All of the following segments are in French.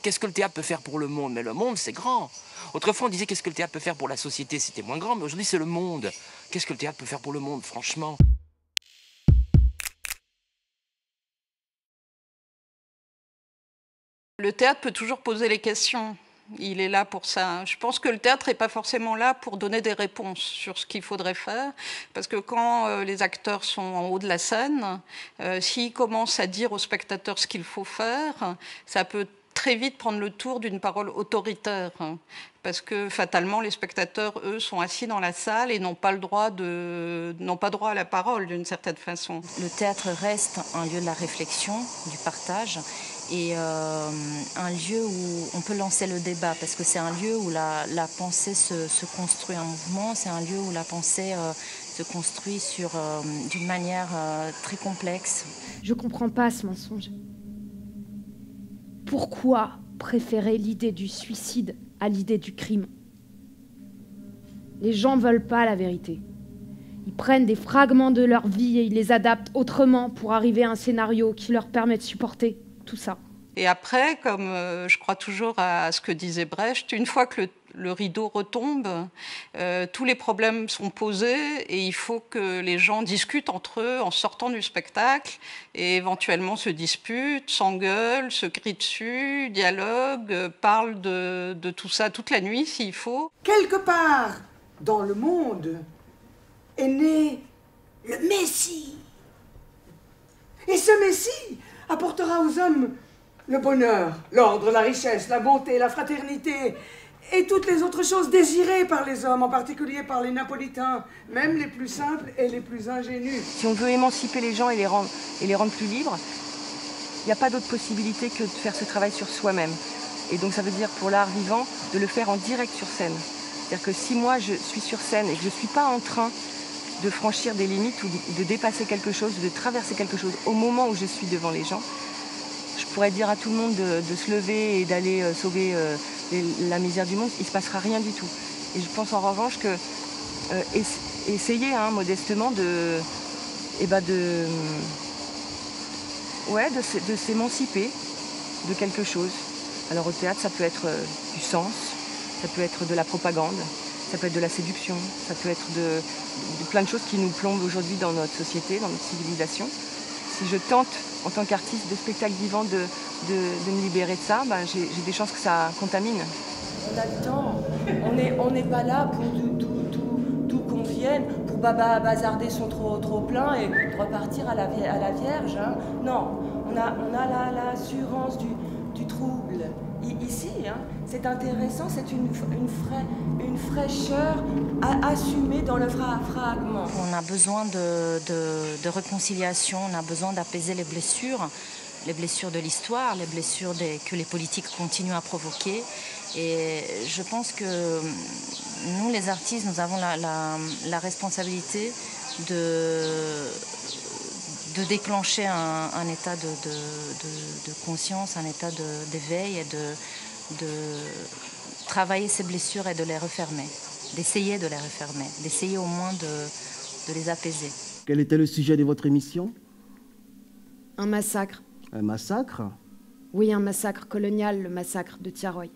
Qu'est-ce que le théâtre peut faire pour le monde? Mais le monde, c'est grand. Autrefois, on disait qu'est-ce que le théâtre peut faire pour la société? C'était moins grand, mais aujourd'hui, c'est le monde. Qu'est-ce que le théâtre peut faire pour le monde, franchement? Le théâtre peut toujours poser les questions. Il est là pour ça. Je pense que le théâtre n'est pas forcément là pour donner des réponses sur ce qu'il faudrait faire. Parce que quand les acteurs sont en haut de la scène, s'ils commencent à dire aux spectateurs ce qu'il faut faire, ça peut très vite prendre le tour d'une parole autoritaire. Parce que fatalement, les spectateurs, eux, sont assis dans la salle et n'ont pas droit à la parole d'une certaine façon. Le théâtre reste un lieu de la réflexion, du partage, et un lieu où on peut lancer le débat, parce que c'est un lieu où la pensée se construit en mouvement, c'est un lieu où la pensée se construit d'une manière très complexe. Je comprends pas ce mensonge. Pourquoi préférer l'idée du suicide à l'idée du crime? Les gens veulent pas la vérité. Ils prennent des fragments de leur vie et ils les adaptent autrement pour arriver à un scénario qui leur permet de supporter tout ça. Et après, comme je crois toujours à ce que disait Brecht, une fois que le rideau retombe, tous les problèmes sont posés et il faut que les gens discutent entre eux en sortant du spectacle et éventuellement se disputent, s'engueulent, se crient dessus, dialoguent, parlent de tout ça toute la nuit s'il faut. Quelque part dans le monde est né le Messie. Et ce Messie apportera aux hommes le bonheur, l'ordre, la richesse, la bonté, la fraternité et toutes les autres choses désirées par les hommes, en particulier par les Napolitains, même les plus simples et les plus ingénus. Si on veut émanciper les gens et les rendre plus libres, il n'y a pas d'autre possibilité que de faire ce travail sur soi-même. Et donc ça veut dire pour l'art vivant de le faire en direct sur scène. C'est-à-dire que si moi je suis sur scène et que je ne suis pas en train de franchir des limites ou de dépasser quelque chose, de traverser quelque chose au moment où je suis devant les gens, je pourrais dire à tout le monde de se lever et d'aller sauver la misère du monde, il ne se passera rien du tout. Et je pense en revanche que essayer modestement de s'émanciper de quelque chose. Alors au théâtre, ça peut être du sens, ça peut être de la propagande, ça peut être de la séduction, ça peut être de plein de choses qui nous plombent aujourd'hui dans notre société, dans notre civilisation. Si je tente, en tant qu'artiste de spectacle vivant, de me libérer de ça, j'ai des chances que ça contamine. On a le temps. On n'est pas là pour tout qu'on vienne, pour bazarder son trop plein et repartir à la Vierge. Hein. Non, on a l'assurance du trouble. Ici, c'est intéressant, c'est une fraîcheur assumée dans le fragment. On a besoin de réconciliation, on a besoin d'apaiser les blessures de l'histoire, les blessures que les politiques continuent à provoquer. Et je pense que nous, les artistes, nous avons la responsabilité de déclencher un état de conscience, un état d'éveil et de travailler ces blessures et de les refermer, d'essayer de les refermer, d'essayer au moins de les apaiser. Quel était le sujet de votre émission? Un massacre. Un massacre? Oui, un massacre colonial, le massacre de Thiaroye.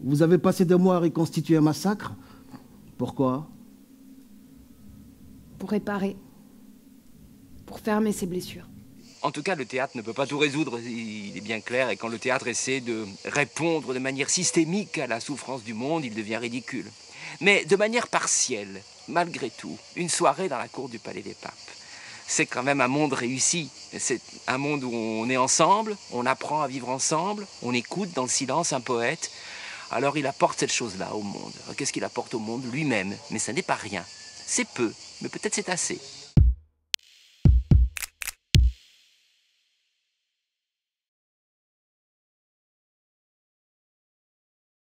Vous avez passé des mois à reconstituer un massacre? Pourquoi? Pour réparer. Pour fermer ses blessures. En tout cas, le théâtre ne peut pas tout résoudre, il est bien clair. Et quand le théâtre essaie de répondre de manière systémique à la souffrance du monde, il devient ridicule. Mais de manière partielle, malgré tout, une soirée dans la cour du Palais des Papes, c'est quand même un monde réussi. C'est un monde où on est ensemble, on apprend à vivre ensemble, on écoute dans le silence un poète. Alors il apporte cette chose-là au monde. Qu'est-ce qu'il apporte au monde? Lui-même. Mais ça n'est pas rien. C'est peu, mais peut-être c'est assez.